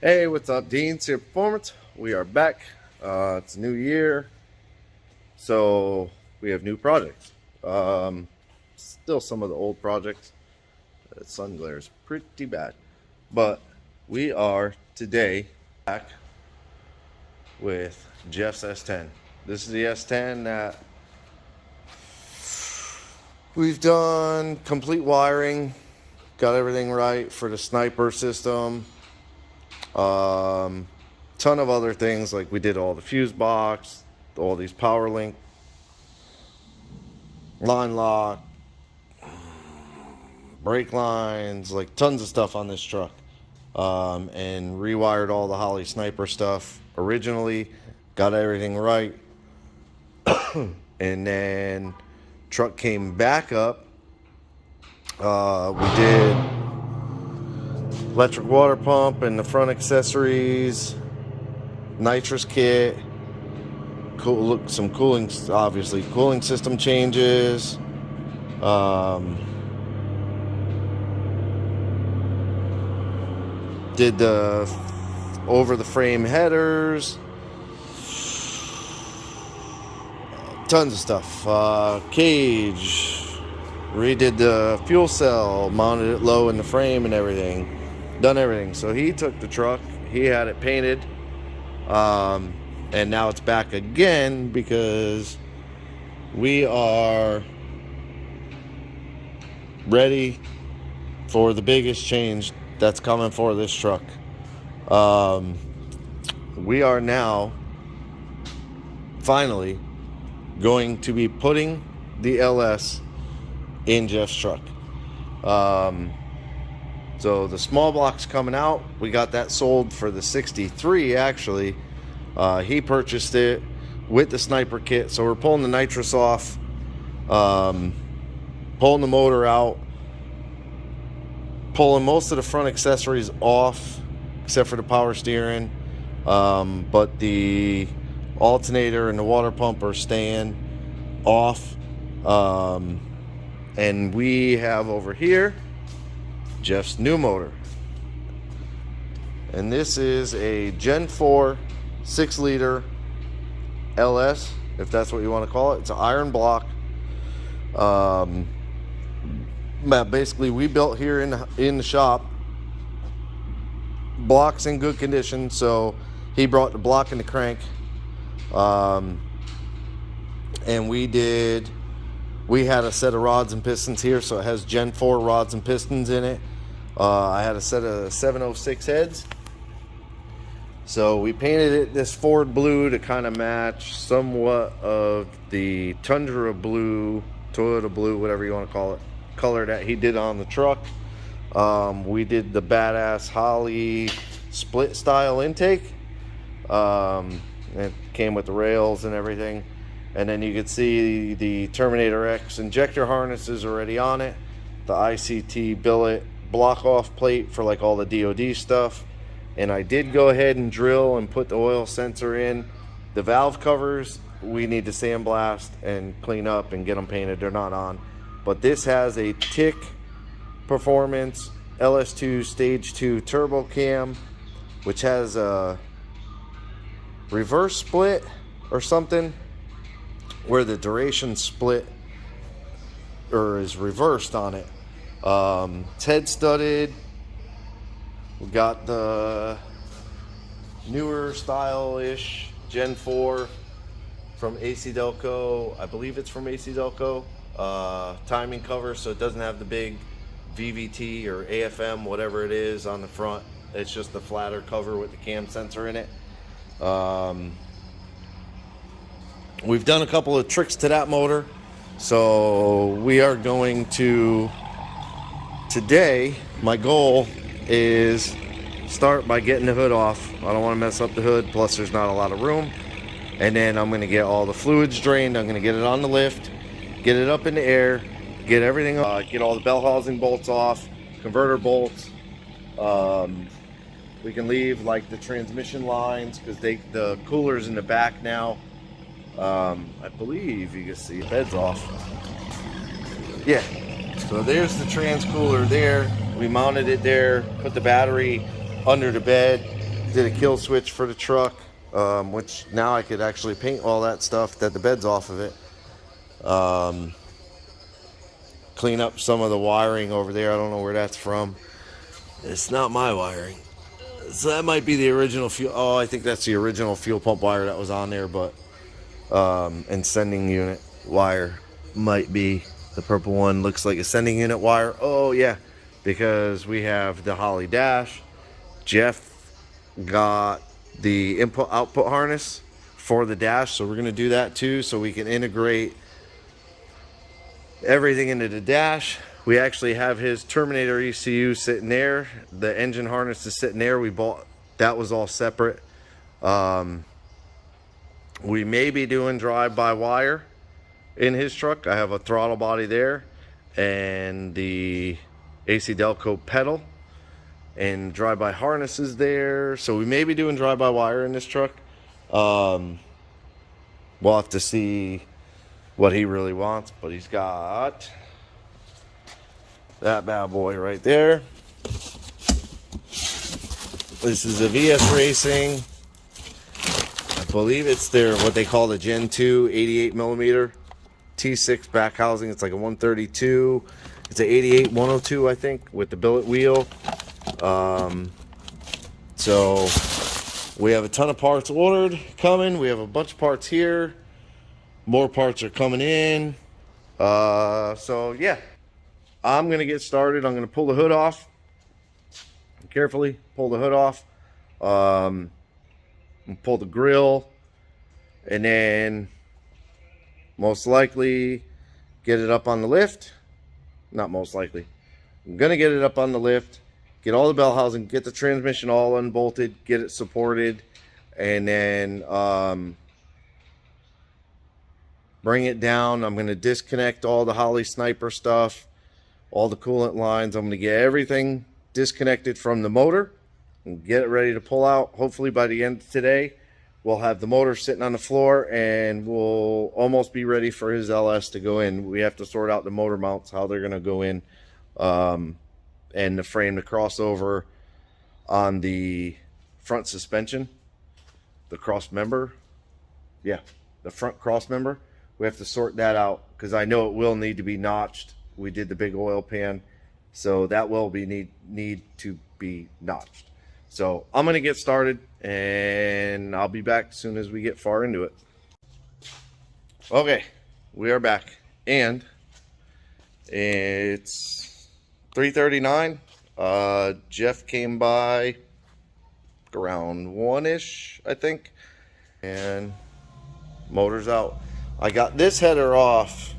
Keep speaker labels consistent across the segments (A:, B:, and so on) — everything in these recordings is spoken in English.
A: Hey, what's up, Dean? Here Performance. We are back. It's a new year, so we have new projects. Still some of the old projects. The sun glare is pretty bad, but we are today back with Jeff's S10. This is the S10 that we've done complete wiring, got everything right for the sniper system. Ton of other things, like we did all the fuse box, all these power link, line lock, brake lines, like tons of stuff on this truck. And rewired all the Holly sniper stuff originally, got everything right. And then truck came back up. We did electric water pump and the front accessories, nitrous kit, some cooling, obviously cooling system changes, did the over the frame headers, tons of stuff, cage, redid the fuel cell, mounted it low in the frame and everything. Done everything. So he took the truck, he had it painted, and now it's back again because we are ready for the biggest change that's coming for this truck. We are now finally going to be putting the LS in Jeff's truck. So the small block's coming out. We got that sold for the 63 actually. He purchased it with the sniper kit. So we're pulling the nitrous off, pulling the motor out, pulling most of the front accessories off except for the power steering. But the alternator and the water pump are staying off. And we have over here Jeff's new motor, and this is a Gen 4 6-liter LS, if that's what you want to call it. It's an iron block. Basically, we built here in the shop. Block's in good condition, so he brought the block and the crank, and we had a set of rods and pistons here, so it has Gen 4 rods and pistons in it. I had a set of 706 heads. So we painted it this Ford blue to kind of match somewhat of the Tundra blue, Toyota blue, whatever you want to call it, color that he did on the truck. We did the badass Holly split style intake. It came with the rails and everything. And then you could see the Terminator X injector harnesses already on it. The ICT billet block off plate for like all the DOD stuff. And I did go ahead and drill and put the oil sensor in. The valve covers we need to sandblast and clean up and get them painted. They're not on. But this has a TIC Performance LS2 Stage 2 Turbo Cam, which has a reverse split or something, where the duration split or is reversed on it. It's head studded. We got the newer style-ish Gen 4 from AC Delco. I believe it's from AC Delco. Timing cover, so it doesn't have the big VVT or AFM, whatever it is, on the front. It's just the flatter cover with the cam sensor in it. We've done a couple of tricks to that motor, so we are going to, today, my goal is start by getting the hood off. I don't want to mess up the hood, plus there's not a lot of room. And then I'm going to get all the fluids drained. I'm going to get it on the lift, get it up in the air, get everything, get all the bell housing bolts off, converter bolts. We can leave like the transmission lines because the cooler's in the back now. I believe you can see the bed's off. Yeah, so there's the trans cooler there. We mounted it there, put the battery under the bed. Did a kill switch for the truck, which now I could actually paint all that stuff that the bed's off of it. Clean up some of the wiring over there. I don't know where that's from. It's not my wiring. So that might be the original fuel. Oh, I think that's the original fuel pump wire that was on there, but and sending unit wire might be the purple one. Looks like a sending unit wire. Oh yeah, because we have the Holly dash. Jeff got the input output harness for the dash, so we're going to do that too, so we can integrate everything into the dash. We actually have his Terminator ECU sitting there. The engine harness is sitting there. We bought that, was all separate. We may be doing drive-by-wire in his truck. I have a throttle body there and the AC Delco pedal and drive-by harnesses there. So we may be doing drive-by-wire in this truck. We'll have to see what he really wants, but he's got that bad boy right there. This is a VS Racing. I believe it's their, what they call the Gen 2 88 millimeter T6 back housing. It's like a 132. It's an 88 102, I think, with the billet wheel. So we have a ton of parts ordered coming. We have a bunch of parts here. More parts are coming in. So yeah, I'm going to get started. I'm going to pull the hood off. Carefully pull the hood off. And pull the grill. And then most likely get it up on the lift. Not most likely. I'm going to get it up on the lift. Get all the bell housing. Get the transmission all unbolted. Get it supported. And then bring it down. I'm going to disconnect all the Holley Sniper stuff, all the coolant lines. I'm going to get everything disconnected from the motor and get it ready to pull out. Hopefully by the end of today, we'll have the motor sitting on the floor and we'll almost be ready for his LS to go in. We have to sort out the motor mounts, how they're going to go in, and the frame to crossover on the front suspension, the cross member. Yeah, the front cross member. We have to sort that out because I know it will need to be notched. We did the big oil pan, so that will be need to be notched. So I'm going to get started and I'll be back as soon as we get far into it. Okay, we are back and it's 3:39. Jeff came by around 1-ish, I think, and motor's out. I got this header off.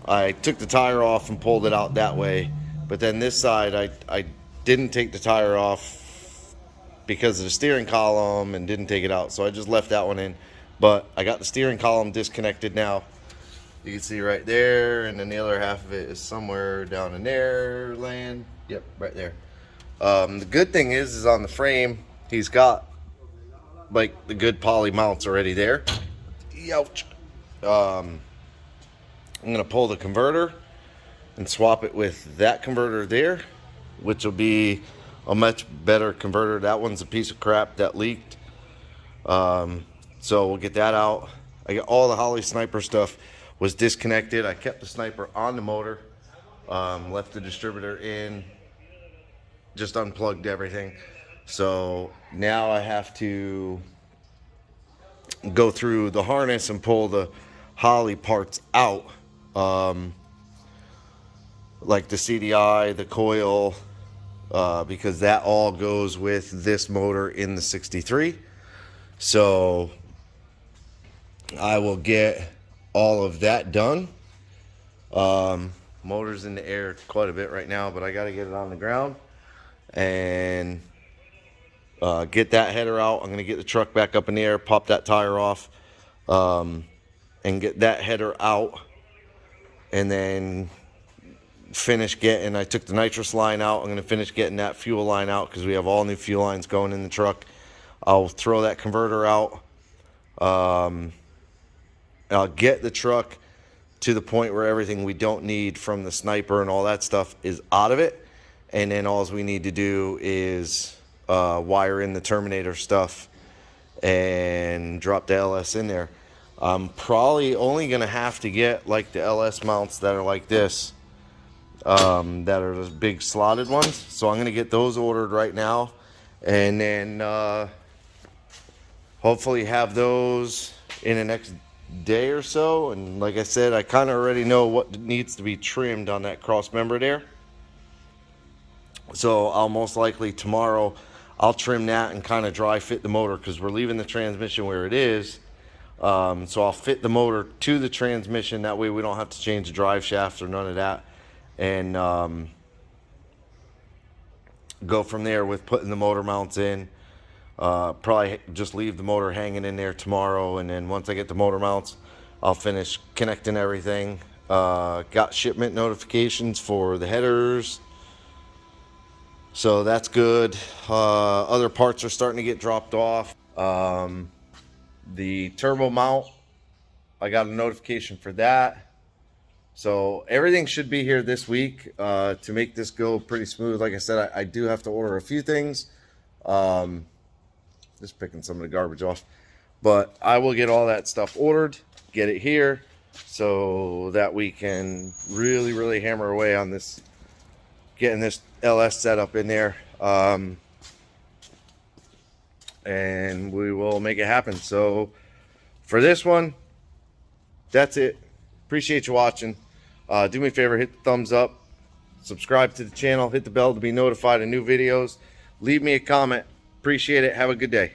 A: I took the tire off and pulled it out that way, but then this side I didn't take the tire off because of the steering column and didn't take it out, so I just left that one in. But I got the steering column disconnected now. You can see right there, and then the other half of it is somewhere down in there, laying. Yep, right there. The good thing is on the frame, he's got like the good poly mounts already there. Ouch. I'm gonna pull the converter and swap it with that converter there, which will be a much better converter. That one's a piece of crap that leaked. So we'll get that out. I got all the Holley Sniper stuff was disconnected. I kept the Sniper on the motor, left the distributor in, just unplugged everything. So now I have to go through the harness and pull the Holley parts out, like the CDI, the coil, because that all goes with this motor in the 63. So I will get all of that done. Motor's in the air quite a bit right now, but I got to get it on the ground and get that header out. I'm going to get the truck back up in the air, pop that tire off, and get that header out, and then finish getting, I took the nitrous line out. I'm going to finish getting that fuel line out because we have all new fuel lines going in the truck. I'll throw that converter out. I'll get the truck to the point where everything we don't need from the Sniper and all that stuff is out of it, and then all we need to do is wire in the Terminator stuff and drop the LS in there. I'm probably only gonna have to get like the LS mounts that are like this, that are those big slotted ones. So I'm gonna get those ordered right now, and then hopefully have those in the next day or so. And like I said, I kind of already know what needs to be trimmed on that cross member there. So I'll most likely tomorrow I'll trim that and kind of dry fit the motor, because we're leaving the transmission where it is. So I'll fit the motor to the transmission. That way we don't have to change the drive shafts or none of that. And go from there with putting the motor mounts in. Probably just leave the motor hanging in there tomorrow. And then once I get the motor mounts, I'll finish connecting everything. Got shipment notifications for the headers, so that's good. Other parts are starting to get dropped off. The turbo mount, I got a notification for that. So everything should be here this week to make this go pretty smooth. Like I said, I do have to order a few things. Just picking some of the garbage off. But I will get all that stuff ordered, get it here, so that we can really hammer away on this, getting this LS setup in there. And we will make it happen. So for this one, that's it. Appreciate you watching. Do me a favor, hit the thumbs up, subscribe to the channel, hit the bell to be notified of new videos, leave me a comment. Appreciate it. Have a good day.